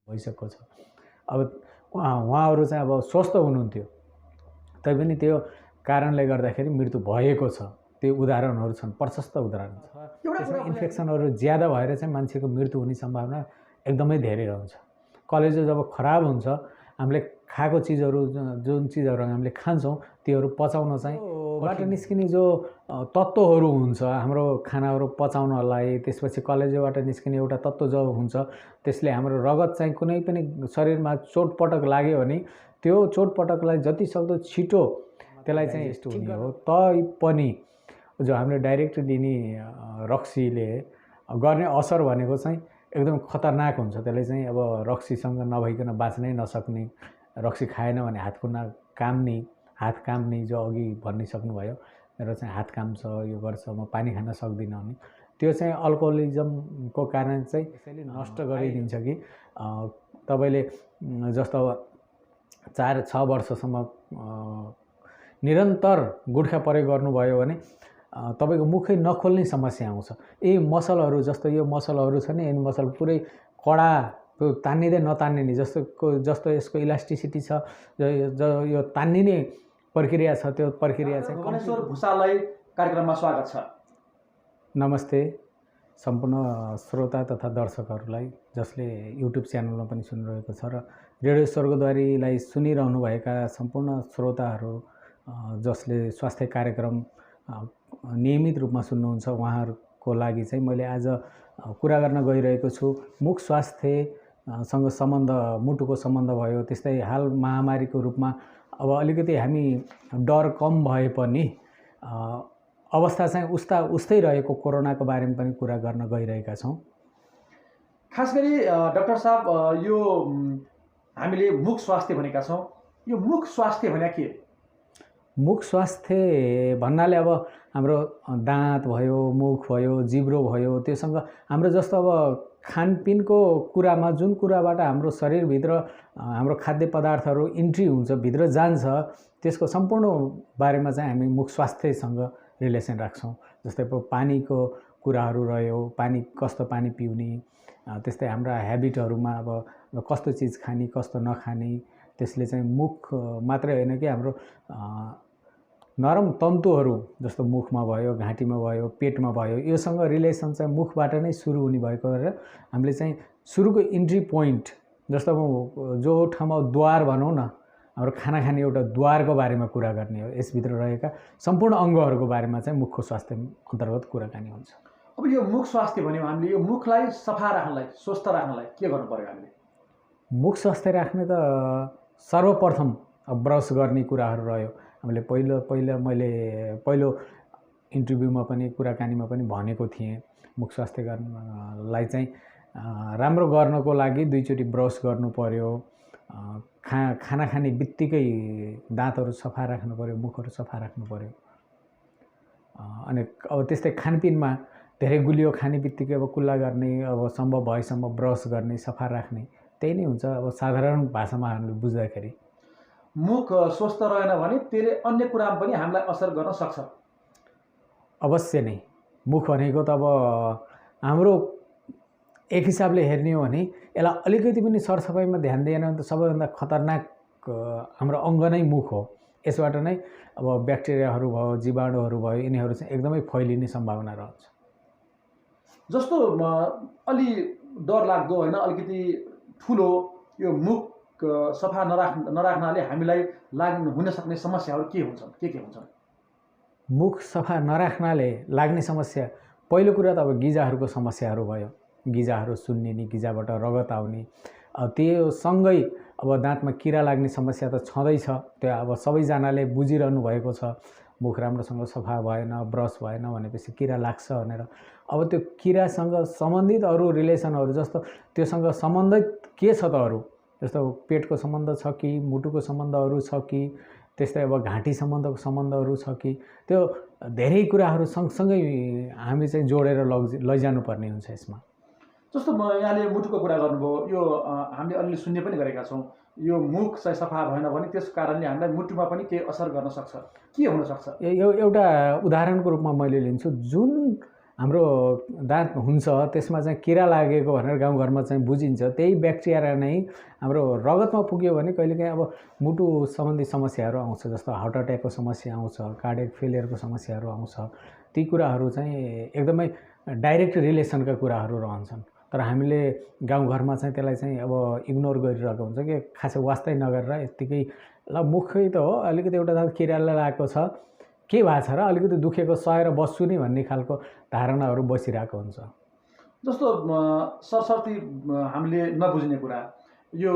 भइसकेको छ। अब उहाँहरू चाहिँ अब स्वस्थ हुनुहुन्थ्यो, तैपनि त्यो कारणले गर्दाखेरि मृत्यु भएको छ। त्यो उदाहरणहरू छन्, प्रशस्त उदाहरण छ। त्यसमा इन्फेक्सनहरू ज्यादा भएर चाहिँ मान्छेको मृत्यु हुने सम्भावना एकदमै धेरै रहन्छ। कलेजो जब खराब हुन्छ, हामीले खाएको चिजहरू जुन चिजहरू हामीले खान्छौँ त्योहरू पचाउन चाहिँ बाट निस्किने जो तत्त्वहरू हुन्छ हाम्रो खानाहरू पचाउनलाई, त्यसपछि कलेजोबाट निस्किने एउटा तत्त्व जो हुन्छ त्यसले हाम्रो रगत चाहिँ कुनै पनि शरीरमा चोटपटक लाग्यो भने त्यो चोटपटकलाई जति सक्दो छिटो त्यसलाई चाहिँ यस्तो हुने हो। तैपनि जो हामीले डाइरेक्ट दिने रक्सीले गर्ने असर भनेको चाहिँ एकदम खतरनाक हुन्छ। त्यसले चाहिँ अब रक्सीसँग नभइकन बाँच्नै नसक्ने, रक्सी खाएन भने हात काम्ने जो अघि भनिसक्नुभयो, मेरो चाहिँ हात काम्छ, यो गर्छ, म पानी खान सक्दिनँ भने त्यो चाहिँ अल्कोहोलिजमको कारण चाहिँ त्यसैले नष्ट गरिदिन्छ कि तपाईँले जस्तो 4-6 वर्षसम्म निरन्तर गुटखा प्रयोग गर्नुभयो भने तपाईँको मुखै नखोल्ने समस्या आउँछ। यी मसलहरू जस्तो यो मसलहरू छ नि, यी मसल पुरै कडा त्यो तान्निँदै नतान्निने जस्तो यसको इलास्टिसिटी छ, यो तान्निने प्रक्रिया छ, त्यो प्रक्रिया चाहिँ। गणेश्वर भुसाललाई कार्यक्रममा स्वागत छ। नमस्ते सम्पूर्ण श्रोता तथा दर्शकहरूलाई जसले युट्युब च्यानलमा पनि सुनिरहेको छ र रेडियो स्वर्गद्वारीलाई सुनिरहनुभएका सम्पूर्ण श्रोताहरू जसले स्वास्थ्य कार्यक्रम नियमित रूपमा सुन्नुहुन्छ उहाँहरूको लागि चाहिँ मैले आज कुरा गर्न गइरहेको छु। मुख स्वास्थ्यसँग सम्बन्ध, मुटुको सम्बन्ध भयो, त्यस्तै हाल महामारीको रूपमा अब अलिकति हामी डर कम भए पनि अवस्था चाहिँ उस्तै रहेको कोरोनाको बारेमा पनि कुरा गर्न गइरहेका छौँ। खास गरी डाक्टर साहब, यो हामीले मुख स्वास्थ्य भनेका छौँ, यो मुख स्वास्थ्य भने के? मुख स्वास्थ्य भन्नाले अब हाम्रो दाँत भयो, मुख भयो, जिब्रो भयो, त्योसँग हाम्रो जस्तो अब खानपिनको कुरामा जुन कुराबाट हाम्रो शरीरभित्र हाम्रो खाद्य पदार्थहरू इन्ट्री हुन्छ, भित्र जान्छ, त्यसको सम्पूर्ण बारेमा चाहिँ हामी मुख स्वास्थ्यसँग रिलेसन राख्छौँ। जस्तै अब पानीको कुराहरू रह्यो, कस्तो पानी पिउने, त्यस्तै हाम्रा ह्याबिटहरूमा अब कस्तो चिज खाने, कस्तो नखाने, त्यसले चाहिँ मुख मात्रै होइन कि हाम्रो नरम तन्तुहरू जस्तो मुखमा भयो, घाँटीमा भयो, पेटमा भयो, योसँग रिलेसन चाहिँ मुखबाट नै सुरु हुने भएको भएर हामीले चाहिँ सुरुको इन्ट्री पोइन्ट जस्तो अब जो ठाउँमा द्वार भनौँ न, हाम्रो खाना खाने एउटा द्वारको बारेमा कुरा गर्ने हो। यसभित्र रहेका सम्पूर्ण अङ्गहरूको बारेमा चाहिँ मुखको स्वास्थ्य अन्तर्गत कुराकानी हुन्छ। अब यो मुख स्वास्थ्य भन्यो, हामीले यो मुखलाई सफा राख्नलाई, स्वस्थ राख्नलाई के गर्नु पर्यो? हामीले मुख स्वास्थ्य राख्ने त सर्वप्रथम ब्रस गर्ने कुराहरू रह्यो। हामीले पहिलो इन्टरभ्यूमा पनि कुराकानीमा पनि भनेको थिएँ, मुख स्वास्थ्य गर्नलाई चाहिँ राम्रो गर्नको लागि 2 चोटि ब्रस गर्नु पर्यो, खाना खाने बित्तिकै दाँतहरू सफा राख्नु पर्यो, मुखहरू सफा राख्नु पर्यो। अनि अब त्यस्तै खानपिनमा धेरै गुलियो खाने बित्तिकै अब कुल्ला गर्ने, अब सम्भव भएसम्म ब्रस गर्ने, सफा राख्ने, त्यही नै हुन्छ अब साधारण भाषामा हामीले बुझ्दाखेरि। मुख स्वस्थ रहेन भने त्यसले अन्य कुरामा पनि हामीलाई असर गर्न सक्छ। अवश्य नै। मुख भनेको त अब हाम्रो एक हिसाबले हेर्ने हो भने यसलाई अलिकति पनि सरसफाइमा ध्यान दिएन भने त सबैभन्दा खतरनाक हाम्रो अङ्ग नै मुख हो। यसबाट नै अब ब्याक्टेरियाहरू भयो, जीवाणुहरू भयो, यिनीहरू चाहिँ एकदमै फैलिने सम्भावना रहन्छ। जस्तो अलि डर लाग्दो होइन, अलिकति ठुलो यो मुख सफा नराख्नाले हामीलाई हुन सक्ने समस्याहरू के हुन्छन्, के हुन्छन्? मुख सफा नराख्नाले लाग्ने समस्या पहिलो कुरा त अब गिजाहरूको समस्याहरू भयो। गिजाहरू सुन्निने, गिजाबाट रगत आउने, त्यो सँगै अब दाँतमा किरा लाग्ने समस्या त छँदैछ। त्यो अब सबैजनाले बुझिरहनु भएको छ। मुख राम्रोसँग सफा भएन, ब्रस भएन भनेपछि किरा लाग्छ भनेर। अब त्यो किरासँग सम्बन्धित अरू रिलेसनहरू जस्तो त्योसँग सम्बन्धित के छ त अरू, जस्तो पेटको सम्बन्ध छ कि, मुटुको सम्बन्धहरू छ कि, त्यस्तै अब घाँटी सम्बन्धहरू छ कि, त्यो धेरै कुराहरू सँगसँगै हामी चाहिँ जोडेर लैजानुपर्ने हुन्छ यसमा। जस्तो यहाँले मुटुको कुरा गर्नुभयो, यो हामीले अलिअलि सुन्ने पनि गरेका छौँ, यो मुख चाहिँ सफा भएन भने त्यस कारणले हामीलाई मुटुमा पनि केही असर गर्न सक्छ। के हुन सक्छ? यो एउटा उदाहरणको रूपमा मैले लिन्छु। जुन हाम्रो दाँत हुन्छ त्यसमा चाहिँ किरा लागेको भनेर गाउँघरमा चाहिँ बुझिन्छ। त्यही ब्याक्टेरिया नै हाम्रो रगतमा पुग्यो भने कहिलेकाहीँ अब मुटु सम्बन्धी समस्याहरू आउँछ, जस्तो हार्ट अट्याकको समस्या आउँछ, कार्डियक फेलियरको समस्याहरू आउँछ। ती कुराहरू चाहिँ एकदमै डाइरेक्ट रिलेसनका कुराहरू रहन्छन्। तर हामीले गाउँघरमा चाहिँ त्यसलाई चाहिँ अब इग्नोर गरिरहेको हुन्छ कि खासै वास्तै नगरेर यत्तिकै ल मुखै त हो, अलिकति एउटा दाँत किराले लागेको छ, के भएको छ र अलिकति दुखेको सहेर बस्छु नि भन्ने खालको धारणाहरू बसिरहेको हुन्छ। जस्तो सरसर्ती हामीले नबुझ्ने कुरा यो,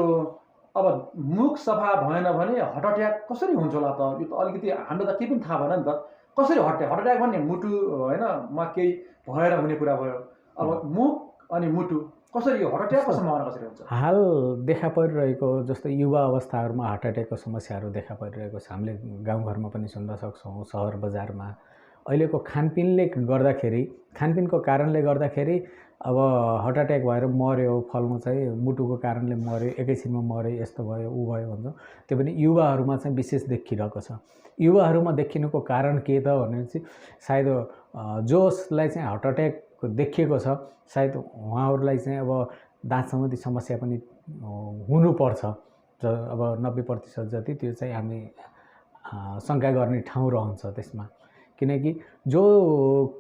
अब मुख सफा भएन भने हार्ट अट्याक कसरी हुन्छ होला त? यो त अलिकति हामीलाई त केही पनि थाहा भएन नि त। कसरी हार्ट अट्याक भन्ने मुटु होइन मा केही भएर हुने कुरा भयो। अब मुख अनि मुटु कसरी, हार्ट अट्याकको सम्भावना कसरी हुन्छ? हाल देखा परिरहेको जस्तो युवा अवस्थाहरूमा हार्ट अट्याकको समस्याहरू देखा परिरहेको छ। हामीले गाउँघरमा पनि सुन्न सक्छौँ, सहर बजारमा अहिलेको खानपिनले गर्दाखेरि, खानपिनको कारणले गर्दाखेरि अब हार्ट अट्याक भएर मऱ्यो, फल्नु चाहिँ मुटुको कारणले मऱ्यो, एकैछिनमा मऱ्यो, यस्तो भयो ऊ भयो भन्छ। त्यो पनि युवाहरूमा चाहिँ विशेष देखिरहेको छ। युवाहरूमा देखिनुको कारण के त भनेपछि सायद जसलाई चाहिँ हार्ट अट्याक देखिएको छ सायद उहाँहरूलाई चाहिँ अब दाँत सम्बन्धी समस्या पनि हुनुपर्छ। अब 90% जति त्यो चाहिँ हामी शङ्का गर्ने ठाउँ रहन्छ त्यसमा। किनकि जो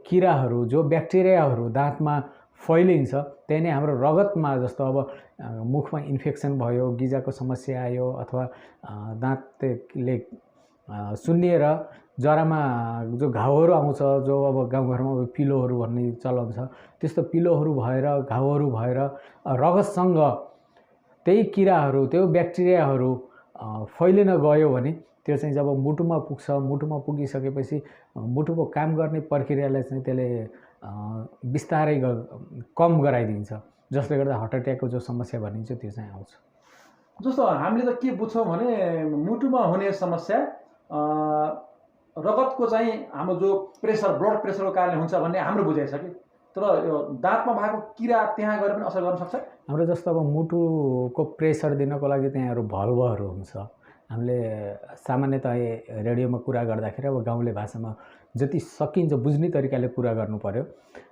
किराहरू, जो ब्याक्टेरियाहरू दाँतमा फैलिन्छ त्यही नै हाम्रो रगतमा, जस्तो अब मुखमा इन्फेक्सन भयो, गिजाको समस्या आयो, अथवा दाँतले सुन्निएर जरामा जो घाउहरू आउँछ, जो अब गाउँघरमा पिलोहरू भन्ने चलन छ, त्यस्तो पिलोहरू भएर घाउहरू भएर रगतसँग त्यही किराहरू, त्यो ब्याक्टेरियाहरू फैलिन गयो भने त्यो चाहिँ जब मुटुमा पुग्छ, मुटुमा पुगिसकेपछि मुटुको काम गर्ने प्रक्रियालाई चाहिँ त्यसले बिस्तारै कम गराइदिन्छ, जसले गर्दा हार्ट अट्याकको जो समस्या भनिन्छ त्यो चाहिँ आउँछ। जस्तो हामीले त के बुझ्छौँ भने मुटुमा हुने समस्या रगतको चाहिँ हाम्रो जो प्रेसर, ब्लड प्रेसरको कारणले हुन्छ भन्ने हाम्रो बुझाइ छ कि, तर यो दाँतमा भएको किरा त्यहाँ गएर पनि असर गर्न सक्छ। हाम्रो जस्तो अब मुटुको प्रेसर दिनको लागि त्यहाँहरू भल्भहरू हुन्छ। हामीले सामान्यतः रेडियोमा कुरा गर्दाखेरि अब गाउँले भाषामा जति सकिन्छ बुझ्ने तरिकाले कुरा गर्नु पर्यो।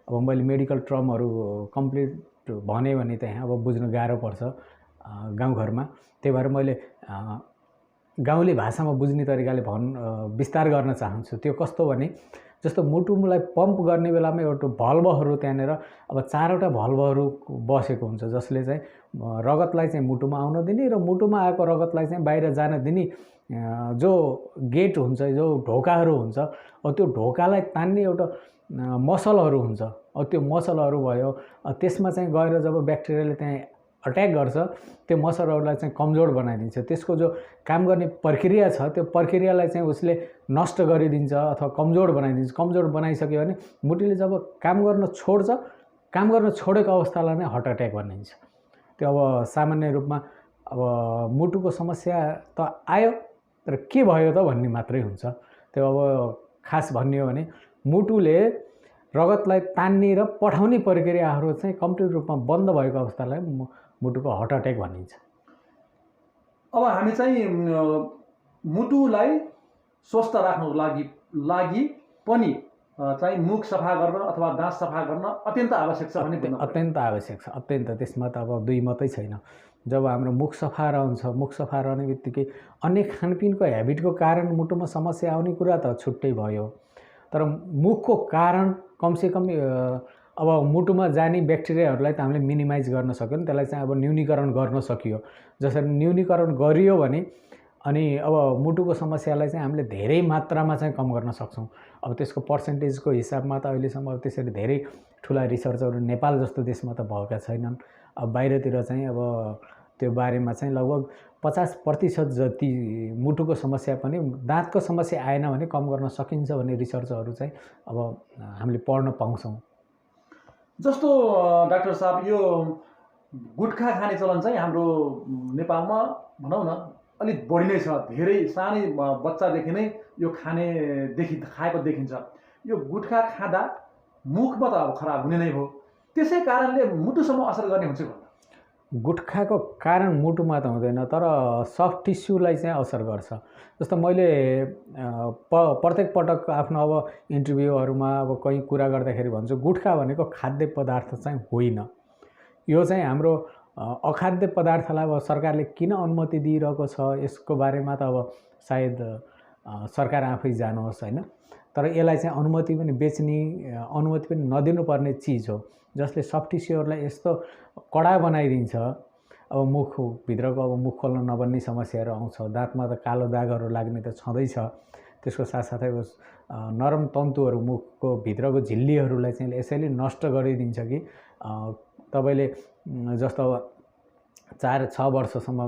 अब मैले मेडिकल टर्महरू कम्प्लिट भने त्यहाँ अब बुझ्न गाह्रो पर्छ गाउँघरमा। त्यही भएर मैले गाउँले भाषामा बुझ्ने तरिकाले विस्तार गर्न चाहन्छु। त्यो कस्तो भने जस्तो मुटुलाई पम्प गर्ने बेलामा एउटा भल्भहरू त्यहाँनिर अब 4वटा भल्भहरू बसेको हुन्छ, जसले चाहिँ रगतलाई चाहिँ मुटुमा आउन दिने र मुटुमा आएको रगतलाई चाहिँ बाहिर जान दिने जो गेट हुन्छ, जो ढोकाहरू हुन्छ, अब त्यो ढोकालाई तान्ने एउटा मसलहरू हुन्छ। अब त्यो मसलहरू भयो, त्यसमा चाहिँ गएर जब ब्याक्टेरियाले त्यहाँ अट्याक गर्छ त्यो मसलहरूलाई चाहिँ कमजोर बनाइदिन्छ। त्यसको जो काम गर्ने प्रक्रिया छ त्यो प्रक्रियालाई चाहिँ उसले नष्ट गरिदिन्छ अथवा कमजोर बनाइदिन्छ। कमजोर बनाइसक्यो भने मुटुले जब काम गर्न छोड्छ, काम गर्न छोडेको अवस्थालाई नै हार्ट अट्याक भनिन्छ। त्यो अब सामान्य रूपमा अब मुटुको समस्या त आयो तर के भयो त भन्ने मात्रै हुन्छ। त्यो अब खास भन्ने हो भने मुटुले रगतलाई तान्ने र पठाउने प्रक्रियाहरू चाहिँ कम्प्लिट रूपमा बन्द भएको अवस्थालाई मुटुको हार्ट अट्याक भनिन्छ। अब हामी चाहिँ मुटुलाई स्वस्थ राख्नको लागि पनि चाहिँ मुख सफा गर्न अथवा दाँत सफा गर्न अत्यन्त आवश्यक छ भन्ने बुझ्नु। अत्यन्त आवश्यक छ, अत्यन्त। त्यसमा त अब दुई मात्रै छैन। जब हाम्रो मुख सफा रहन्छ, मुख सफा रहने बित्तिकै अन्य खानपिनको ह्याबिटको कारण मुटुमा समस्या आउने कुरा त छुट्टै भयो, तर मुखको कारण कमसेकम अब मुटुमा जाने ब्याक्टेरियाहरूलाई त हामीले मिनिमाइज गर्न सक्यो नि, त्यसलाई चाहिँ अब न्यूनीकरण गर्न सकियो। जसरी न्यूनीकरण गरियो भने अनि अब मुटुको समस्यालाई चाहिँ हामीले धेरै मात्रामा चाहिँ कम गर्न सक्छौँ। अब त्यसको पर्सेन्टेजको हिसाबमा त अहिलेसम्म अब त्यसरी धेरै ठुला रिसर्चहरू नेपाल जस्तो देशमा त भएका छैनन्। अब बाहिरतिर चाहिँ अब त्यो बारेमा चाहिँ लगभग 50% जति मुटुको समस्या पनि दाँतको समस्या आएन भने कम गर्न सकिन्छ भन्ने रिसर्चहरू चाहिँ अब हामीले पढ्न पाउँछौँ। जस्तो डाक्टर साहब यो गुटखा खाने चलन चाहिँ हाम्रो नेपालमा भनौँ न अलिक बढी नै छ। धेरै सानै बच्चादेखि नै यो खाएको देखिन्छ। यो गुटखा खाँदा मुखमा त अब खराब हुने नै हो, त्यसै कारणले मुटुसम्म असर गर्ने हुन्छ भन्दा गुटखाको कारण मुटुमा त हुँदैन, तर सफ्ट टिस्युलाई चाहिँ असर गर्छ। जस्तो मैले प्रत्येक पटक आफ्नो अब इन्टरभ्यूहरूमा अब कहीँ कुरा गर्दाखेरि भन्छु, गुटखा भनेको खाद्य पदार्थ चाहिँ होइन। यो चाहिँ हाम्रो अखाद्य पदार्थलाई अब सरकारले किन अनुमति दिइरहेको छ यसको बारेमा त अब सायद सरकार आफै जानुहोस् होइन। तर यसलाई चाहिँ अनुमति पनि बेच्ने अनुमति पनि नदिनुपर्ने चिज हो, जसले सफ्ट टिस्युहरूलाई यस्तो कडा बनाइदिन्छ। अब मुखभित्रको अब मुख खोल्न नबन्ने समस्याहरू आउँछ, दाँतमा त कालो दागहरू लाग्ने त छँदैछ। त्यसको साथसाथै नरम तन्तुहरू मुखको भित्रको झिल्लीहरूलाई चाहिँ यसैले नष्ट गरिदिन्छ कि तपाईँले जस्तो 4-6 वर्षसम्म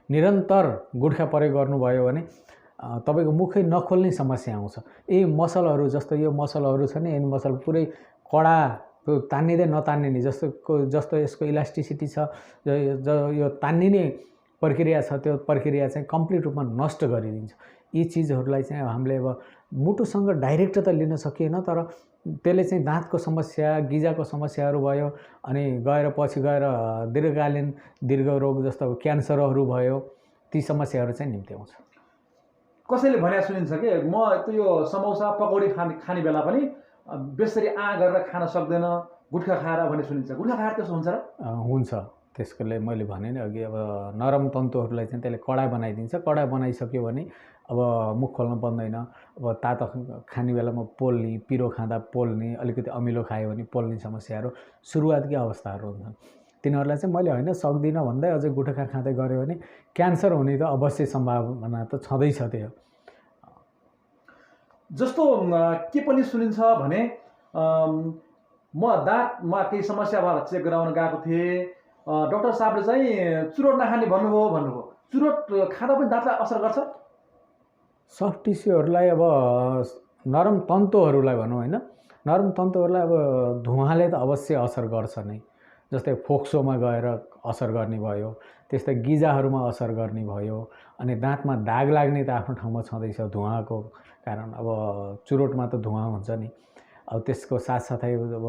निरन्तर गुटखा प्रयोग गर्नुभयो भने तपाईँको मुखै नखोल्ने समस्या आउँछ। यी मसलहरू जस्तो यो मसलहरू छ नि, यी मसल पुरै कडा तान्निँदै नतान्निने जस्तो यसको इलास्टिसिटी छ, यो तान्निने प्रक्रिया छ, त्यो प्रक्रिया चाहिँ कम्प्लिट रूपमा नष्ट गरिदिन्छ। यी चिजहरूलाई चाहिँ हामीले अब मुटुसँग डाइरेक्ट त लिन सकिएन, तर त्यसले चाहिँ दाँतको समस्या, गिजाको समस्याहरू भयो, अनि पछि गएर दीर्घकालीन दीर्घरोग जस्तो क्यान्सरहरू भयो, ती समस्याहरू चाहिँ निम्ति आउँछ। कसैले भने सुनिन्छ कि म त यो समोसा पकौडी खाने बेला पनि बेसरी गरेर खान सक्दैन, गुटखा खाएर भन्ने सुनिन्छ। गुटखा खाएर त्यसो हुन्छ र? हुन्छ। त्यसकोले मैले भने नि अघि, अब नरम तन्तुहरूलाई चाहिँ त्यसले कडा बनाइदिन्छ। कडा बनाइसक्यो भने अब मुख खोल्न बन्दैन। अब तातो खाने बेलामा पोल्ने, पिरो खाँदा पोल्ने, अलिकति अमिलो खायो भने पोल्ने समस्याहरू सुरुवातकै अवस्थाहरू हुन्छन्। तिनीहरूलाई चाहिँ मैले होइन सक्दिनँ भन्दै अझै गुटखा खाँदै गऱ्यो भने क्यान्सर हुने त अवश्य सम्भावना त छँदैछ। त्यो जस्तो के पनि सुनिन्छ भने म दाँतमा केही समस्या भएर चेक गराउन गएको थिएँ, डाक्टर साहबले चाहिँ चुरोट नखाने भन्नुभयो। चुरोट खाँदा पनि दाँतलाई असर गर्छ? सफ्ट टिस्युहरूलाई अब नरम तन्तुहरूलाई भनौँ होइन, नरम तन्तुहरूलाई अब धुवाले त अवश्य असर गर्छ नै। जस्तै फोक्सोमा गएर असर गर्ने भयो, त्यस्तै गिजाहरूमा असर गर्ने भयो, अनि दाँतमा दाग लाग्ने त आफ्नो ठाउँमा छँदैछ धुवाको कारण। अब चुरोटमा त धुवा हुन्छ नि। अब त्यसको साथसाथै अब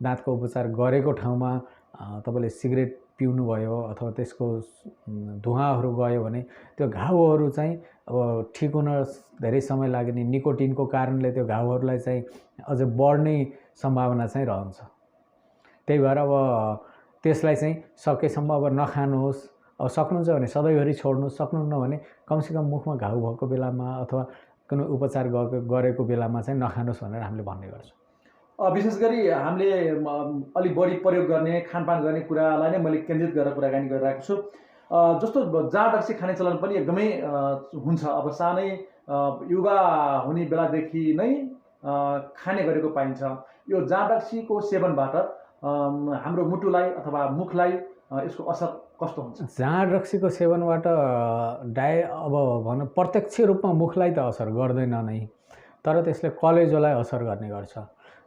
दाँतको उपचार गरेको ठाउँमा तपाईँले सिगरेट पिउनुभयो अथवा त्यसको धुवाहरू गयो भने त्यो घाउहरू चाहिँ अब ठिक हुन धेरै समय लाग्ने, निकोटिनको कारणले त्यो घाउहरूलाई चाहिँ अझ बढ्ने सम्भावना चाहिँ रहन्छ। त्यही भएर अब त्यसलाई चाहिँ सकेसम्म अब नखानुहोस्। अब सक्नुहुन्छ भने सधैँभरि छोड्नुहोस्, सक्नुहुन्न भने कमसेकम मुखमा घाउ भएको बेलामा अथवा कुनै उपचार गरेको बेलामा चाहिँ नखानुहोस् भनेर हामीले भन्ने गर्छौँ। विशेष गरी हामीले अलिक बढी प्रयोग गर्ने, खानपान गर्ने कुरालाई नै मैले केन्द्रित गरेर कुराकानी गरिरहेको छु। जस्तो जाँड रक्सी खाने चलन पनि एकदमै हुन्छ। अब सानै युवा हुने बेलादेखि नै खाने गरेको पाइन्छ। यो जाँड रक्सीको सेवनबाट हाम्रो मुटुलाई अथवा मुखलाई यसको असर कस्तो हुन्छ? जाँड रक्सीको सेवनबाट अब भनौँ प्रत्यक्ष रूपमा मुखलाई त असर गर्दैन नै, तर त्यसले कलेजोलाई असर गर्ने गर्छ।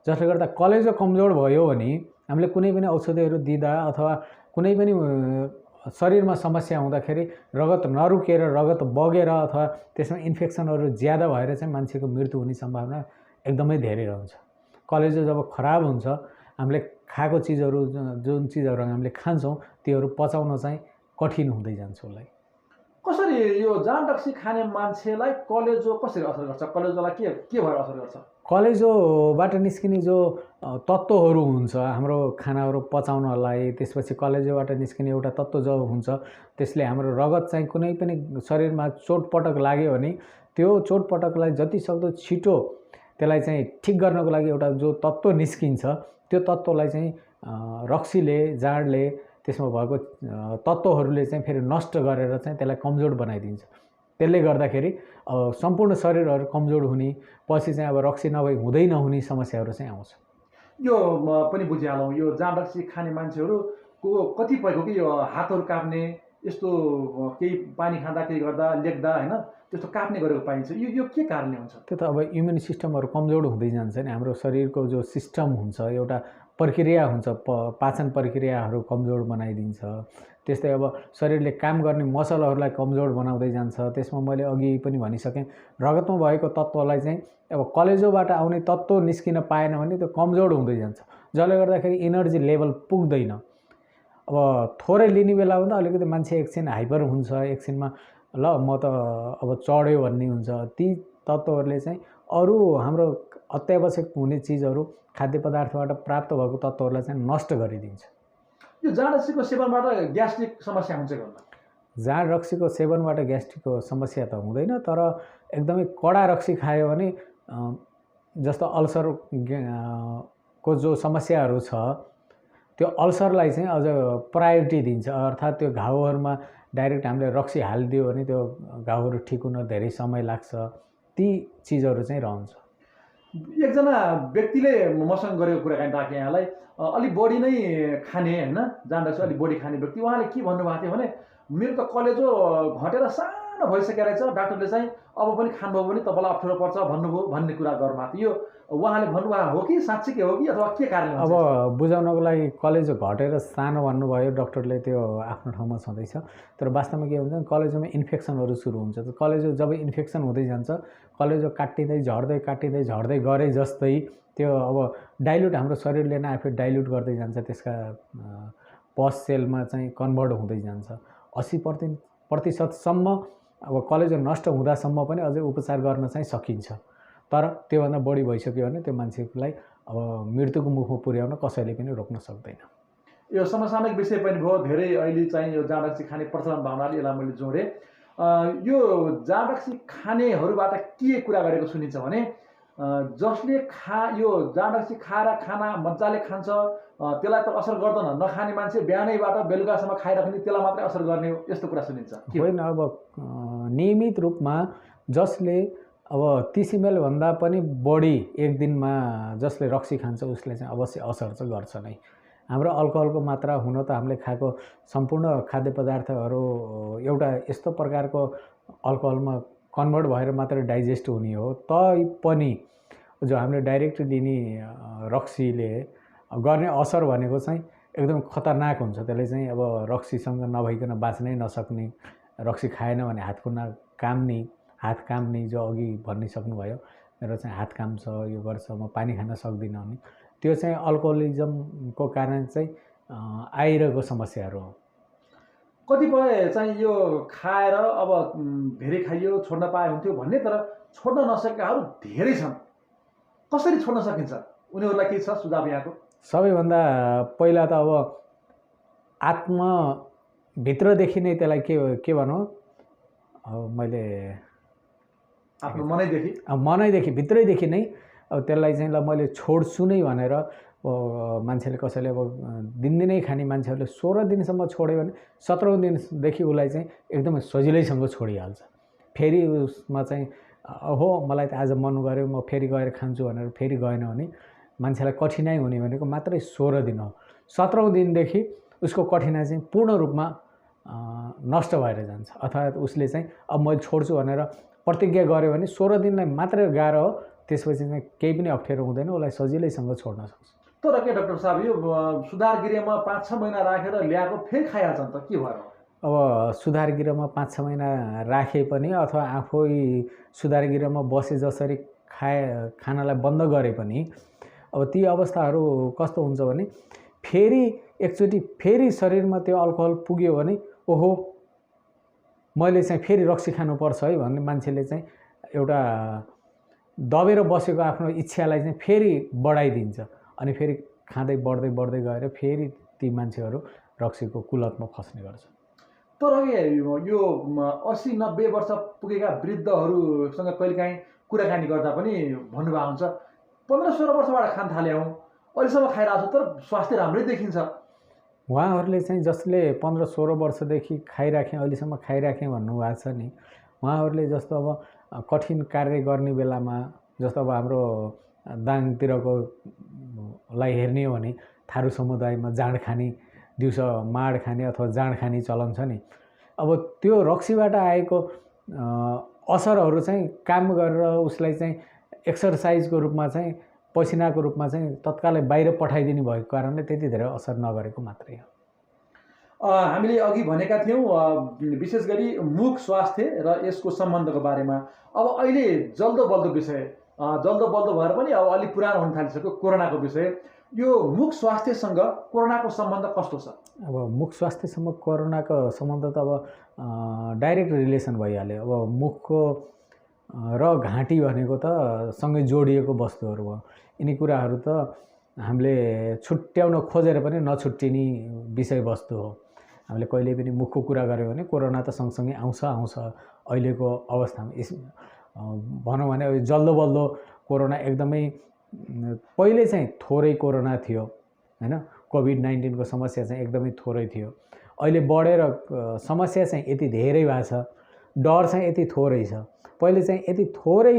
जसले गर्दा कलेजो कमजोर भयो भने हामीले कुनै पनि औषधिहरू दिँदा अथवा कुनै पनि शरीरमा समस्या हुँदाखेरि रगत नरुकेर रगत बगेर अथवा त्यसमा इन्फेक्सनहरू ज्यादा भएर चाहिँ मान्छेको मृत्यु हुने सम्भावना एकदमै धेरै रहन्छ। कलेजो जब खराब हुन्छ, हामीले खाएको चिजहरू, जुन चिजहरू हामीले खान्छौँ त्योहरू पचाउन चाहिँ कठिन हुँदै जान्छ उसलाई। कसरी यो जाँड रक्सी खाने मान्छेलाई कलेजो कसरी असर गर्छ? कलेजोलाई के भएर असर गर्छ? कलेजोबाट निस्किने जो तत्त्वहरू हुन्छ हाम्रो खानाहरू पचाउनलाई, त्यसपछि कलेजोबाट निस्किने एउटा तत्त्व जो हुन्छ त्यसले हाम्रो रगत चाहिँ कुनै पनि शरीरमा चोटपटक लाग्यो भने त्यो चोटपटकलाई जतिसक्दो छिटो त्यसलाई चाहिँ ठिक गर्नको लागि एउटा जो तत्त्व निस्किन्छ, त्यो तत्त्वलाई चाहिँ रक्सीले, जाँडले, त्यसमा भएको तत्त्वहरूले चाहिँ फेरि नष्ट गरेर चाहिँ त्यसलाई कमजोर बनाइदिन्छ। त्यसले गर्दाखेरि सम्पूर्ण शरीरहरू कमजोर हुने, पछि चाहिँ अब रक्सी नभई हुँदै नहुने समस्याहरू चाहिँ आउँछ। यो पनि बुझिहालौँ, यो जाँड रक्सी खाने मान्छेहरूको कतिपयको कि यो हातहरू काप्ने, यस्तो केही पानी खाँदा केही गर्दा लेख्दा होइन त्यस्तो काप्ने गरेको पाइन्छ। यो के कारणले हुन्छ? त्यो त अब इम्युन सिस्टमहरू कमजोर हुँदै जान्छ नि। हाम्रो शरीरको जो सिस्टम हुन्छ, एउटा प्रक्रिया हुन्छ, पाचन प्रक्रियाहरू कमजोर बनाइदिन्छ। त्यस्तै अब शरीरले काम गर्ने मसलहरूलाई कमजोर बनाउँदै जान्छ। त्यसमा मैले अघि पनि भनिसकेँ, रगतमा भएको तत्त्वलाई चाहिँ अब कलेजोबाट आउने तत्त्व निस्किन पाएन भने त्यो कमजोर हुँदै जान्छ, जसले गर्दाखेरि इनर्जी लेभल पुग्दैन। अब थोरै लिने बेला हुँदा अलिकति मान्छे एकछिन हाइपर हुन्छ, एकछिनमा ल म त अब चढ्यो भन्ने हुन्छ। ती तत्त्वहरूले चाहिँ अरू हाम्रो अत्यावश्यक हुने चिजहरू खाद्य पदार्थबाट प्राप्त भएको तत्त्वहरूलाई चाहिँ नष्ट गरिदिन्छ। यो जाँड रक्सीको सेवनबाट ग्यास्ट्रिक समस्या हुन्छ कि हुन्न? जाँड रक्सीको सेवनबाट ग्यास्ट्रिकको समस्या त हुँदैन, तर एकदमै कडा रक्सी खायो भने जस्तो अल्सर को जो समस्याहरू छ त्यो अल्सरलाई चाहिँ अझ प्रायोरिटी दिन्छ। अर्थात् त्यो घाउहरूमा डाइरेक्ट हामीले रक्सी हालिदियो भने त्यो घाउहरू ठिक हुन धेरै समय लाग्छ। ती चिजहरू चाहिँ रहन्छ। एकजना व्यक्तिले मसँग गरेको कुराकानी राखेँ यहाँलाई, अलिक बढी नै खाने होइन, जाँड रक्सी अलिक बढी खाने व्यक्ति, उहाँले के भन्नुभएको थियो भने मेरो त कलेजो घटेर सानो भइसकेको रहेछ, डाक्टरले चाहिँ अब पनि खानुभयो भने तपाईँलाई अप्ठ्यारो पर्छ भन्नुभयो भन्ने कुरा गर्नुभएको थियो। यो उहाँले भन्नुभएको हो कि साँच्चीकै हो कि अथवा के कारणले? अब बुझाउनको लागि कलेजो घटेर सानो भन्नुभयो डाक्टरले, त्यो आफ्नो ठाउँमा छँदैछ। तर वास्तवमा के हुन्छ भने कलेजोमा इन्फेक्सनहरू सुरु हुन्छ। कलेजो जब इन्फेक्सन हुँदै जान्छ, कलेजो काटिँदै झर्दै गरे जस्तै त्यो अब डाइल्युट हाम्रो शरीरले नै आफै डाइल्युट गर्दै जान्छ, त्यसका पस सेलमा चाहिँ कन्भर्ट हुँदै जान्छ। 80% अब कलेजो नष्ट हुँदासम्म पनि अझै उपचार गर्न चाहिँ सकिन्छ। तर त्योभन्दा बढी भइसक्यो भने त्यो मान्छेलाई अब मृत्युको मुखमा पुर्याउन कसैले पनि रोक्न सक्दैन। यो समसामयिक विषय पनि भयो, धेरै अहिले चाहिँ यो जाँड रक्सी खाने प्रचलन भावनाले यसलाई मैले जोडेँ। यो जाँड रक्सी खानेहरूबाट के कुरा गरेको सुनिन्छ भने जसले यो जाँड रक्सी खाएर खाना मजाले खान्छ त्यसलाई त असर गर्दैन, नखाने मान्छे बिहानैबाट बेलुकासम्म खाइराख्ने त्यसलाई मात्रै असर गर्ने हो, यस्तो कुरा सुनिन्छ। होइन, अब नियमित रूपमा जसले अब 30 ml भन्दा पनि बढी एक दिनमा जसले रक्सी खान्छ उसले चाहिँ अवश्य असर चाहिँ गर्छ नै। हाम्रो अल्कोहलको मात्रा हुन त हामीले खाएको सम्पूर्ण खाद्य पदार्थहरू एउटा यस्तो प्रकारको अल्कोहलमा कन्भर्ट भएर मात्र डाइजेस्ट हुने हो। तैपनि जो हामीले डाइरेक्ट लिने रक्सीले गर्ने असर भनेको चाहिँ एकदम खतरनाक हुन्छ। त्यसले चाहिँ अब रक्सीसँग नभइकन बाँच्नै नसक्ने, रक्सी खाएन भने हात काम्ने जो अघि भनिसक्नुभयो, मेरो चाहिँ हात काम्छ, यो गर्छ, म पानी खान सक्दिनँ भने त्यो चाहिँ अल्कोहलिजमको कारण चाहिँ आइरहेको समस्याहरू हो। कतिपय चाहिँ यो खाएर अब धेरै खाइयो छोड्न पाए हुन्थ्यो भन्ने, तर छोड्न नसकेकाहरू धेरै छन्। कसरी छोड्न सकिन्छ? उनीहरूलाई के छ सुझाव यहाँको? सबैभन्दा पहिला त अब आत्मभित्रदेखि नै त्यसलाई के भनौँ, अब मैले आफ्नो मनैदेखि भित्रैदेखि नै अब त्यसलाई चाहिँ ल मैले छोड्छु नै भनेर मान्छेले कसैले अब दिनदिनै खाने मान्छेहरूले 16 दिनसम्म छोड्यो भने 17औं दिनदेखि उसलाई चाहिँ एकदमै सजिलैसँग छोडिहाल्छ। फेरि उसमा चाहिँ हो मलाई त आज मन गर्यो म फेरि गएर खान्छु भनेर फेरि गएन भने मान्छेलाई कठिनाइ हुने भनेको मात्रै 16 दिन हो। 17औं दिनदेखि उसको कठिनाइ चाहिँ पूर्ण रूपमा नष्ट भएर जान्छ। अर्थात् उसले चाहिँ अब मैले छोड्छु भनेर प्रतिज्ञा गर्यो भने 16 दिनलाई मात्रै गाह्रो हो, त्यसपछि चाहिँ केही पनि अप्ठ्यारो हुँदैन, उसलाई सजिलैसँग छोड्न सक्छ। तर के डाक्टर साहब, यो सुधार गृहमा 5-6 महिना राखेर ल्याएको फेरि खाइहाल्छन् त, के भयो? अब सुधार गृहमा 5-6 महिना राखे पनि अथवा आफै सुधार गृहमा बसे जसरी खानालाई बन्द गरे पनि अब ती अवस्थाहरू कस्तो हुन्छ भने फेरि एकचोटि फेरि शरीरमा त्यो अल्कोहल पुग्यो भने ओहो मैले चाहिँ फेरि रक्सी खानुपर्छ है भन्ने मान्छेले चाहिँ एउटा दबेर बसेको आफ्नो इच्छालाई चाहिँ फेरि बढाइदिन्छ। अनि फेरि खाँदै बढ्दै गएर फेरि ती मान्छेहरू रक्सीको कुलतमा फस्ने गर्छ। तर यो 80-90 वर्ष पुगेका वृद्धहरूसँग कहिलेकाहीँ कुराकानी गर्दा पनि भन्नुभएको हुन्छ 15-16 वर्षबाट खान थाले हौँ, अहिलेसम्म खाइरहेको छु तर स्वास्थ्य राम्रै देखिन्छ। उहाँहरूले चाहिँ जसले 15-16 वर्षदेखि खाइराखेँ अहिलेसम्म खाइराखेँ भन्नुभएको छ नि, उहाँहरूले जस्तो अब कठिन कार्य गर्ने बेलामा जस्तो अब हाम्रो दाङतिरको लाई हेर्ने हो भने थारू समुदायमा जाँड खाने, दिउँसो माड खाने अथवा जाँड खाने चलन छ नि। अब त्यो रक्सीबाट आएको असरहरू चाहिँ काम गरेर उसलाई चाहिँ एक्सर्साइजको रूपमा चाहिँ पसिनाको रूपमा चाहिँ तत्कालै बाहिर पठाइदिने भएको कारणले त्यति धेरै असर नगरेको मात्रै हो। हामीले अघि भनेका थियौँ विशेष गरी मुख स्वास्थ्य र यसको सम्बन्धको बारेमा। अब अहिले जल्दो बल्दो विषय जल्दो बल्दो भएर पनि अब अलिक पुरानो हुन थालिसक्यो कोरोनाको विषय। यो मुख स्वास्थ्यसँग कोरोनाको सम्बन्ध कस्तो छ? अब मुख स्वास्थ्यसँग कोरोनाको सम्बन्ध त अब डाइरेक्ट रिलेसन भइहाल्यो। अब मुखको र घाँटी भनेको त सँगै जोडिएको वस्तुहरू भयो। यिनी कुराहरू त हामीले छुट्याउन खोजेर पनि नछुट्टिने विषयवस्तु हो। हामीले कहिले पनि मुखको कुरा गऱ्यौँ भने कोरोना त सँगसँगै आउँछ अहिलेको अवस्थामा। भनौँ भने जल्दो बल्दो कोरोना एकदमै पहिले चाहिँ थोरै कोरोना थियो हैन, कोभिड-19 को समस्या चाहिँ एकदमै थोरै थियो। अहिले बढेर समस्या चाहिँ यति धेरै भएको छ, डर चाहिँ यति थोरै छ। पहिले चाहिँ यति थोरै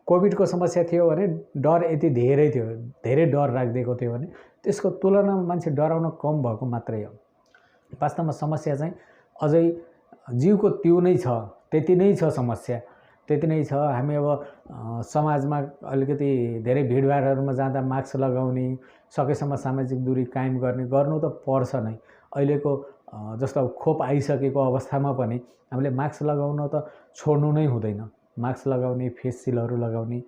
कोभिडको समस्या थियो भने डर यति धेरै थियो, धेरै डर राखिदिएको थियो भने त्यसको तुलनामा मान्छे डराउन कम भएको मात्रै हो। वास्तवमा समस्या चाहिँ अझै जीवको त्यो नै छ, त्यति नै छ समस्या, त्यति नै छ। हामी अब समाजमा अलिकति धेरै भिडभाडहरूमा जाँदा मास्क लगाउने, सकेसम्म सामाजिक दूरी कायम गर्नु त पर्छ नै। अहिलेको जस्तो अब खोप आइसकेको अवस्थामा पनि हामीले मास्क लगाउन त छोड्नु नै हुँदैन। मास्क लगाउने, फेस सिलहरू लगाउने,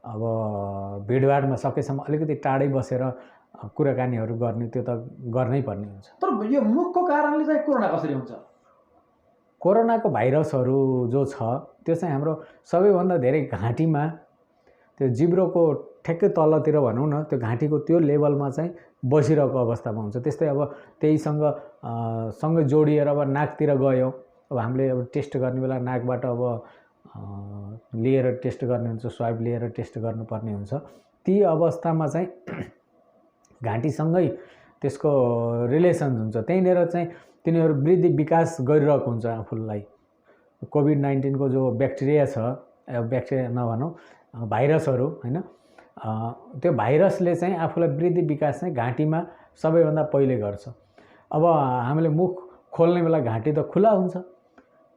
अब भिडभाडमा सकेसम्म अलिकति टाढै बसेर कुराकानीहरू गर्ने, त्यो त गर्नै पर्ने हुन्छ। तर यो मुखको कारणले चाहिँ कोरोना कसरी हुन्छ? कोरोनाको भाइरसहरू जो छ त्यो चाहिँ हाम्रो सबैभन्दा धेरै घाँटीमा, त्यो जिब्रोको ठ्याक्कै तलतिर भनौँ न, त्यो घाँटीको त्यो लेभलमा चाहिँ बसिरहेको अवस्थामा हुन्छ। त्यस्तै अब त्यहीसँग सँगै जोडिएर अब नाकतिर गयो, अब हामीले अब टेस्ट गर्ने बेला नाकबाट अब लिएर टेस्ट गर्ने हुन्छ, स्वाब लिएर टेस्ट गर्नुपर्ने हुन्छ। ती अवस्थामा चाहिँ घाँटीसँगै त्यसको रिलेसन हुन्छ। त्यहीँनिर चाहिँ तिनीहरू वृद्धि विकास गरिरहेको हुन्छ आफूलाई। कोभिड-19 को जो ब्याक्टेरिया छ, ब्याक्टेरिया नभनौँ, भाइरसहरू हैन, त्यो भाइरसले चाहिँ आफूलाई वृद्धि विकास चाहिँ घाँटीमा सबैभन्दा पहिले गर्छ। अब हामीले मुख खोल्ने बेला घाँटी त खुला हुन्छ,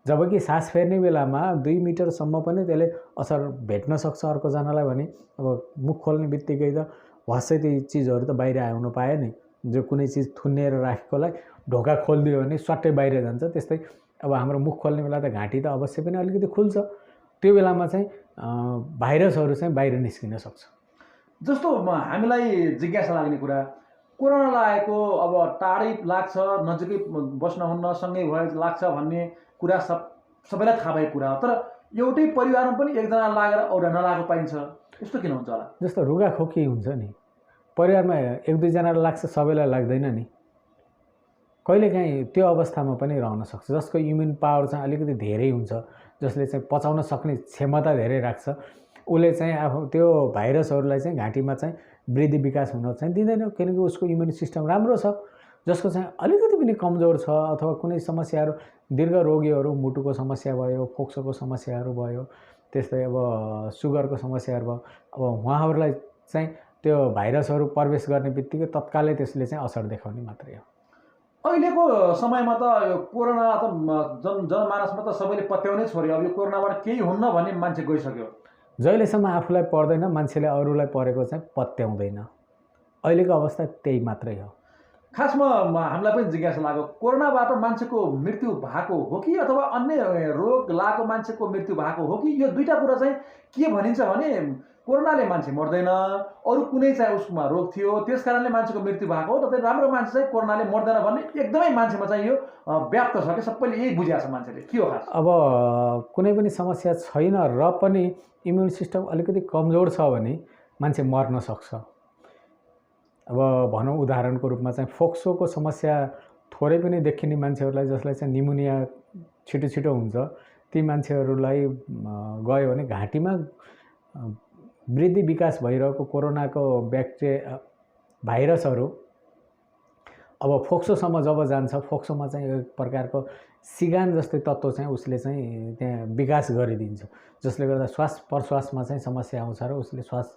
जबकि सास फेर्ने बेलामा 2 मिटरसम्म पनि त्यसले असर भेट्न सक्छ अर्कोजनालाई भने अब मुख खोल्ने बित्तिकै त वासै ती चिजहरू त बाहिर आउन पाए नि। जो कुनै चिज थुनिएर राखेकोलाई ढोका खोलिदियो भने स्वाट्टै बाहिर जान्छ। त्यस्तै अब हाम्रो मुख खोल्ने बेला त घाँटी त अवश्य पनि अलिकति खुल्छ, त्यो बेलामा चाहिँ भाइरसहरू चाहिँ बाहिर निस्किन सक्छ। जस्तो हामीलाई जिज्ञासा लाग्ने कुरा, कोरोना लागेको अब टाढै लाग्छ, नजिकै बस्नुहुन्न, सँगै भए लाग्छ भन्ने कुरा सबैलाई थाहा भएको कुरा हो। तर एउटै परिवारमा पनि एकजना लागेर एउटा नलागेको पाइन्छ, यस्तो किन हुन्छ होला? जस्तो रुगाखोकी हुन्छ नि, परिवारमा 1-2 जनालाई लाग्छ, सबैलाई लाग्दैन नि। कहिलेकाहीँ त्यो अवस्थामा पनि रहन सक्छ, जसको इम्युन पावर चाहिँ अलिकति धेरै हुन्छ, जसले चाहिँ पचाउन सक्ने क्षमता धेरै राख्छ, उसले चाहिँ आफू त्यो भाइरसहरूलाई चाहिँ घाँटीमा चाहिँ वृद्धि विकास हुन चाहिँ दिँदैन, किनकि उसको इम्युन सिस्टम राम्रो छ। जसको चाहिँ अलिकति पनि कमजोर छ अथवा कुनै समस्याहरू, दीर्घ रोगीहरू, मुटुको समस्या भयो, फोक्सोको समस्याहरू भयो, त्यस्तै अब सुगरको समस्याहरू भयो, अब उहाँहरूलाई चाहिँ त्यो भाइरसहरू प्रवेश गर्ने बित्तिकै तत्कालै त्यसले चाहिँ असर देखाउने मात्रै हो। अहिलेको समयमा त यो कोरोना त जनमानसमा त सबैले पत्याउनै छोड्यो। अब यो कोरोनाबाट केही हुन्न भन्ने मान्छे गइसक्यो। जहिलेसम्म आफूलाई पर्दैन, मान्छेले अरूलाई परेको चाहिँ पत्याउँदैन। अहिलेको अवस्था त्यही मात्रै हो। खासमा हामीलाई पनि जिज्ञासा लाग्यो, कोरोनाबाट मान्छेको मृत्यु भएको हो कि अथवा अन्य रोग लागेको मान्छेको मृत्यु भएको हो कि? यो दुईटा कुरा चाहिँ के भनिन्छ भने कोरोनाले मान्छे मर्दैन, अरू कुनै चाहिँ उसमा रोग थियो त्यस कारणले मान्छेको मृत्यु भएको हो, तर राम्रो मान्छे चाहिँ कोरोनाले मर्दैन भन्ने एकदमै मान्छेमा चाहिँ यो व्याप्त छ कि सबैले यही बुझाएको छ मान्छेले। के हो खास? अब कुनै पनि समस्या छैन र पनि इम्युन सिस्टम अलिकति कमजोर छ भने मान्छे मर्न सक्छ। अब भनौँ उदाहरणको रूपमा चाहिँ फोक्सोको समस्या थोरै पनि देखिने मान्छेहरूलाई, जसलाई चाहिँ निमोनिया छिटो छिटो हुन्छ, ती मान्छेहरूलाई गयो भने घाँटीमा वृद्धि विकास भइरहेको कोरोनाको ब्याक्टेरिया भाइरसहरू अब फोक्सोसम्म जब जान्छ, फोक्सोमा चाहिँ एक प्रकारको सिगान जस्तै तत्त्व चाहिँ उसले चाहिँ त्यहाँ विकास गरिदिन्छ, जसले गर्दा श्वास प्रश्वासमा चाहिँ समस्या आउँछ र उसले श्वास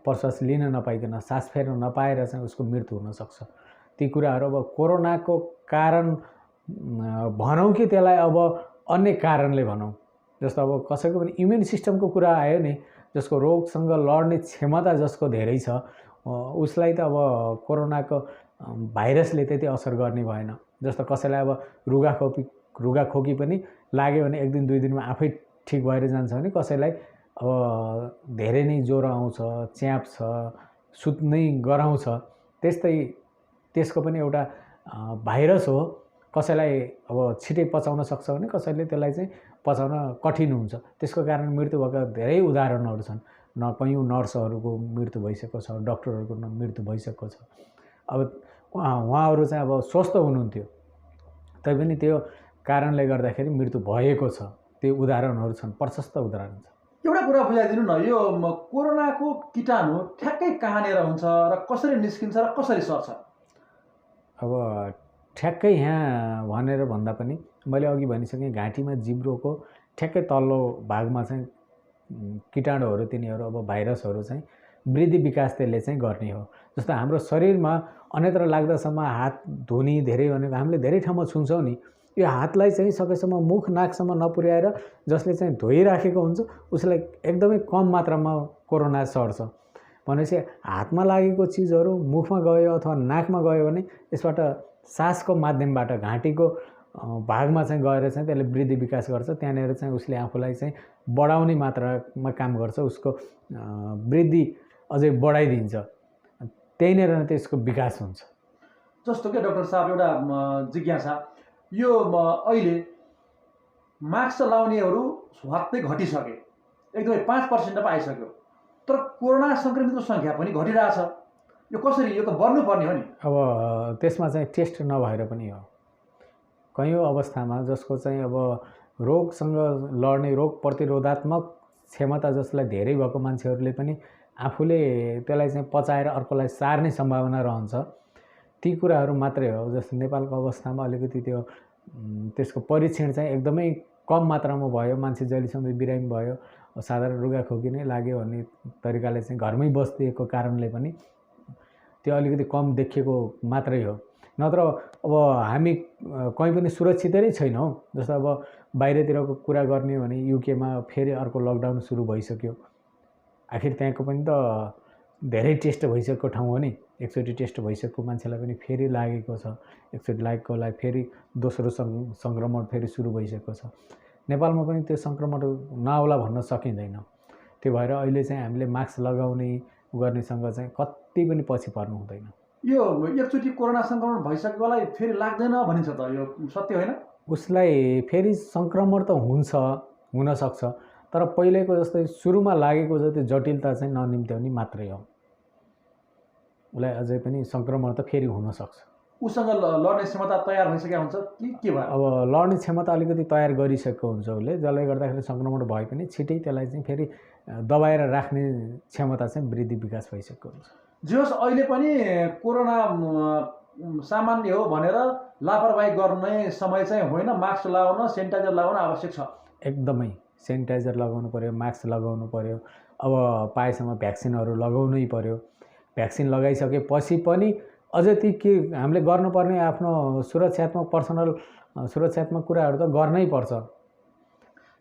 प्रश्वास लिन नपाइकन, सास फेर्न नपाएर चाहिँ उसको मृत्यु हुनसक्छ। ती कुराहरू अब कोरोनाको कारण भनौँ कि त्यसलाई अब अन्य कारणले भनौँ, जस्तो अब कसैको पनि इम्युन सिस्टमको कुरा आयो नि, जसको रोगसँग लड्ने क्षमता जसको धेरै छ, उसलाई त अब कोरोनाको भाइरसले त्यति असर गर्ने भएन। जस्तो कसैलाई अब रुगाखोकी पनि लाग्यो भने 1 दिन 2 दिनमा आफै ठिक भएर जान्छ भने कसैलाई अब धेरै नै ज्वरो आउँछ, च्याप्छ, सुत्नै गराउँछ, त्यस्तै त्यसको पनि एउटा भाइरस हो। कसैलाई अब छिटै पचाउन सक्छ भने कसैले त्यसलाई चाहिँ पचाउन कठिन हुन्छ। त्यसको कारण मृत्यु भएका धेरै उदाहरणहरू छन्। कयौँ नर्सहरूको मृत्यु भइसकेको छ, डक्टरहरूको मृत्यु भइसकेको छ। अब उहाँहरू चाहिँ अब स्वस्थ हुनुहुन्थ्यो, तैपनि त्यो कारणले गर्दाखेरि मृत्यु भएको छ। त्यो उदाहरणहरू छन्, प्रशस्त उदाहरण छ। एउटा कुरा बुझाइदिनु न, यो कोरोनाको कीटाणु ठ्याक्कै कहाँनिर हुन्छ र कसरी निस्किन्छ र कसरी सर्छ? अब ठ्याक्कै यहाँ भनेर भन्दा पनि मैले अघि भनिसकेँ, घाँटीमा जिब्रोको ठ्याक्कै तल्लो भागमा चाहिँ कीटाणुहरू, तिनीहरू अब भाइरसहरू चाहिँ वृद्धि विकास त्यसले चाहिँ गर्ने हो। जस्तो हाम्रो शरीरमा अन्यत्र लाग्दासम्म हात धुने धेरै भनेको हामीले धेरै ठाउँमा छुन्छौँ नि, यो हातलाई चाहिँ सकेसम्म मुख नाकसम्म नपुर्याएर जसले चाहिँ धोइराखेको हुन्छ उसलाई एकदमै कम मात्रामा कोरोना सर्छ। भनेपछि हातमा लागेको चिजहरू मुखमा गयो अथवा नाकमा गयो भने यसबाट सासको माध्यमबाट घाँटीको भागमा चाहिँ गएर चाहिँ त्यसले वृद्धि विकास गर्छ। त्यहाँनिर चाहिँ उसले आफूलाई चाहिँ बढाउने मात्रामा काम गर्छ, उसको वृद्धि अझै बढाइदिन्छ, त्यहीँनिर नै त्यसको विकास हुन्छ। जस्तो कि डाक्टर साहब, एउटा जिज्ञासा, यो अहिले मास्क लाउनेहरू स्वात्तै घटिसके, एकदमै 5% पो आइसक्यो, तर कोरोना सङ्क्रमितको सङ्ख्या पनि घटिरहेछ। यो कसरी? यो त बढ्नुपर्ने हो नि। अब त्यसमा चाहिँ टेस्ट नभएर पनि हो। कयौँ अवस्थामा जसको चाहिँ अब रोगसँग लड्ने, रोग प्रतिरोधात्मक क्षमता जसलाई धेरै भएको मान्छेहरूले पनि आफूले त्यसलाई चाहिँ पचाएर अर्कोलाई सार्ने सम्भावना रहन्छ। ती कुराहरू मात्रै हो। जस्तो नेपालको अवस्थामा अलिकति त्यसको परीक्षण चाहिँ एकदमै कम मात्रामा भयो। मान्छे जहिलेसम्म बिरामी भयो, साधारण रुगाखोकी नै लाग्यो भन्ने तरिकाले चाहिँ घरमै बस्दिएको कारणले पनि त्यो अलिकति कम देखिएको मात्रै हो। नत्र अब हामी कहीँ पनि सुरक्षितै नै छैनौँ। जस्तो अब बाहिरतिरको कुरा गर्ने भने युकेमा फेरि अर्को लकडाउन सुरु भइसक्यो। आखिर त्यहाँको पनि त धेरै टेस्ट भइसकेको ठाउँ हो नि। एकचोटि टेस्ट भइसकेको मान्छेलाई पनि फेरि लागेको छ, एकचोटि लागेकोलाई फेरि दोस्रो सङ्क्रमण फेरि सुरु भइसकेको छ। नेपालमा पनि त्यो सङ्क्रमण नआउला भन्न सकिँदैन। त्यो भएर अहिले चाहिँ हामीले मास्क लगाउने गर्नेसँग चाहिँ कति पनि पछि पर्नु हुँदैन। यो एकचोटि कोरोना सङ्क्रमण भइसकेकोलाई फेरि लाग्दैन भनिन्छ त, यो सत्य होइन? उसलाई फेरि सङ्क्रमण त हुनसक्छ, तर पहिलेको जस्तै सुरुमा लागेको जति जटिलता चाहिँ ननिम्त्याउने मात्रै हो। उसलाई अझै पनि सङ्क्रमण त फेरि हुनसक्छ। उसँग लड्ने क्षमता तयार भइसकेको हुन्छ कि के भयो? अब लड्ने क्षमता अलिकति तयार गरिसकेको हुन्छ उसले, जसले गर्दाखेरि सङ्क्रमण भए पनि छिटै त्यसलाई चाहिँ फेरि दबाएर राख्ने क्षमता चाहिँ वृद्धि विकास भइसकेको हुन्छ। जे होस्, अहिले पनि कोरोना सामान्य हो भनेर लापरवाही गर्ने समय चाहिँ होइन। मास्क लगाउन, सेनिटाइजर लगाउन आवश्यक छ। एकदमै सेनिटाइजर लगाउनु पर्यो, मास्क लगाउनु पर्यो। अब पाएसम्म भ्याक्सिनहरू लगाउनै पर्यो। भ्याक्सिन लगाइसकेपछि पनि अझै ती के हामीले गर्नुपर्ने आफ्नो सुरक्षात्मक कुराहरू त गर्नै पर्छ।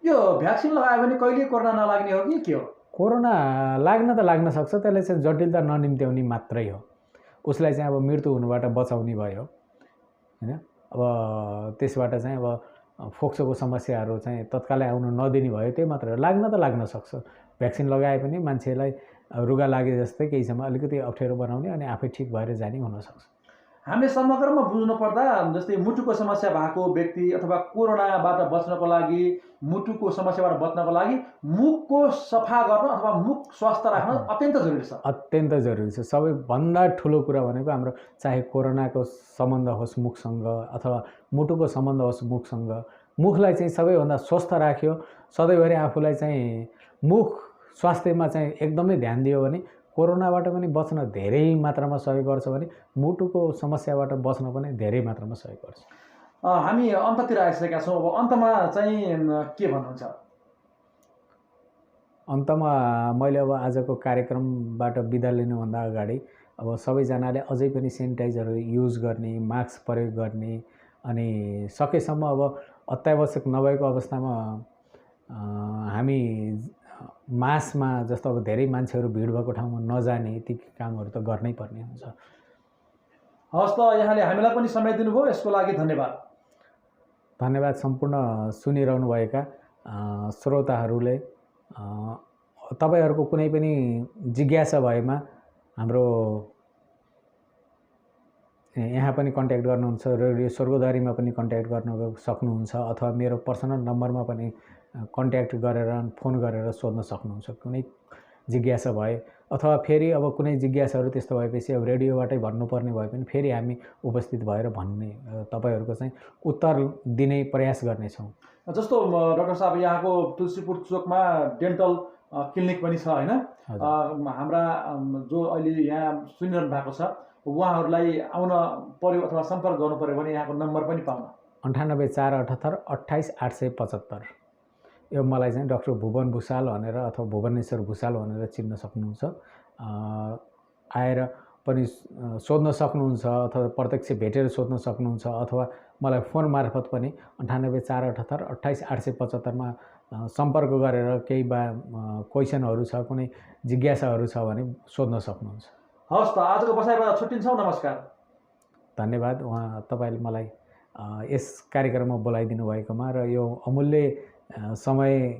यो भ्याक्सिन लगायो भने कहिले कोरोना नलाग्ने हो कि के हो? कोरोना लाग्न त लाग्न सक्छ, त्यसले चाहिँ जटिलता ननिम्त्याउने मात्रै हो। उसलाई चाहिँ अब मृत्यु हुनुबाट बचाउने भयो होइन। अब त्यसबाट चाहिँ अब फोक्सोको समस्याहरू चाहिँ तत्कालै आउन नदिने भयो, त्यही मात्रै हो। लाग्न त लाग्न सक्छ। भ्याक्सिन लगाए पनि मान्छेलाई रुगा लागे जस्तै केही समय अलिकति अप्ठ्यारो बनाउने अनि आफै ठिक भएर जाने हुनसक्छ। हामीले समग्रमा बुझ्नुपर्दा जस्तै मुटुको समस्या भएको व्यक्ति अथवा कोरोनाबाट बच्नको लागि, मुटुको समस्याबाट बच्नको लागि मुखको सफा गर्न अथवा मुख स्वस्थ राख्न अत्यन्त जरुरी छ। अत्यन्त जरुरी छ। सबैभन्दा ठुलो कुरा भनेको हाम्रो चाहे कोरोनाको सम्बन्ध होस् मुखसँग अथवा मुटुको सम्बन्ध होस् मुखसँग, मुखलाई चाहिँ सबैभन्दा स्वस्थ राख्यो, सधैँभरि आफूलाई चाहिँ मुख स्वास्थ्यमा चाहिँ एकदमै ध्यान दियो भने कोरोनाबाट पनि बच्न धेरै मात्रामा सहयोग गर्छ भने मुटुको समस्याबाट बच्न पनि धेरै मात्रामा सहयोग गर्छ। हामी अन्ततिर आइसकेका छौँ। अब अन्तमा चाहिँ के भन्नुहुन्छ? अन्तमा मैले अब आजको कार्यक्रमबाट बिदा लिनुभन्दा अगाडि अब सबैजनाले अझै पनि सेनिटाइजरहरू युज गर्ने, मास्क प्रयोग गर्ने अनि सकेसम्म अब अत्यावश्यक नभएको अवस्थामा हामी मासमा जस्तो अब धेरै मान्छेहरू भिड भएको ठाउँमा नजाने, ती कामहरू त गर्नै पर्ने हुन्छ। हस् त, यहाँले हामीलाई पनि समय दिनुभयो, यसको लागि धन्यवाद। धन्यवाद सम्पूर्ण सुनिरहनुभएका श्रोताहरूले। तपाईँहरूको कुनै पनि जिज्ञासा भएमा हाम्रो यहाँ पनि कन्ट्याक्ट गर्नुहुन्छ, रेडियो स्वर्गद्वारीमा पनि कन्ट्याक्ट गर्न सक्नुहुन्छ, अथवा मेरो पर्सनल नम्बरमा पनि कन्ट्याक्ट गरेर फोन गरेर सोध्न सक्नुहुन्छ कुनै जिज्ञासा भए। अथवा फेरि अब कुनै जिज्ञासाहरू त्यस्तो भएपछि अब रेडियोबाटै भन्नुपर्ने भए पनि फेरि हामी उपस्थित भएर भन्ने तपाईँहरूको चाहिँ उत्तर दिने प्रयास गर्नेछौँ। जस्तो डाक्टर साहब यहाँको तुलसीपुर चोकमा डेन्टल क्लिनिक पनि छ होइन? हाम्रा जो अहिले यहाँ सुनिरहनु भएको छ उहाँहरूलाई आउन पर्यो अथवा सम्पर्क गर्नु पर्यो भने यहाँको नम्बर पनि पाउन 98 478 28 875। यो मलाई चाहिँ डाक्टर भुवन भुषाल भनेर अथवा भुवनेश्वर भुषाल भनेर चिन्न सक्नुहुन्छ। आएर पनि सोध्न सक्नुहुन्छ, अथवा प्रत्यक्ष भेटेर सोध्न सक्नुहुन्छ, अथवा मलाई फोन मार्फत पनि 98 478 28 875 मा सम्पर्क गरेर केही क्वेसनहरू छ, कुनै जिज्ञासाहरू छ भने सोध्न सक्नुहुन्छ। हस् त, आजको बसाइबाट छुट्टिन्छौँ। नमस्कार। धन्यवाद उहाँ तपाईँले मलाई यस कार्यक्रममा बोलाइदिनु भएकोमा र यो अमूल्य समयमा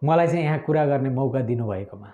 मलाई चाहिँ यहाँ कुरा गर्ने मौका दिनुभएकोमा।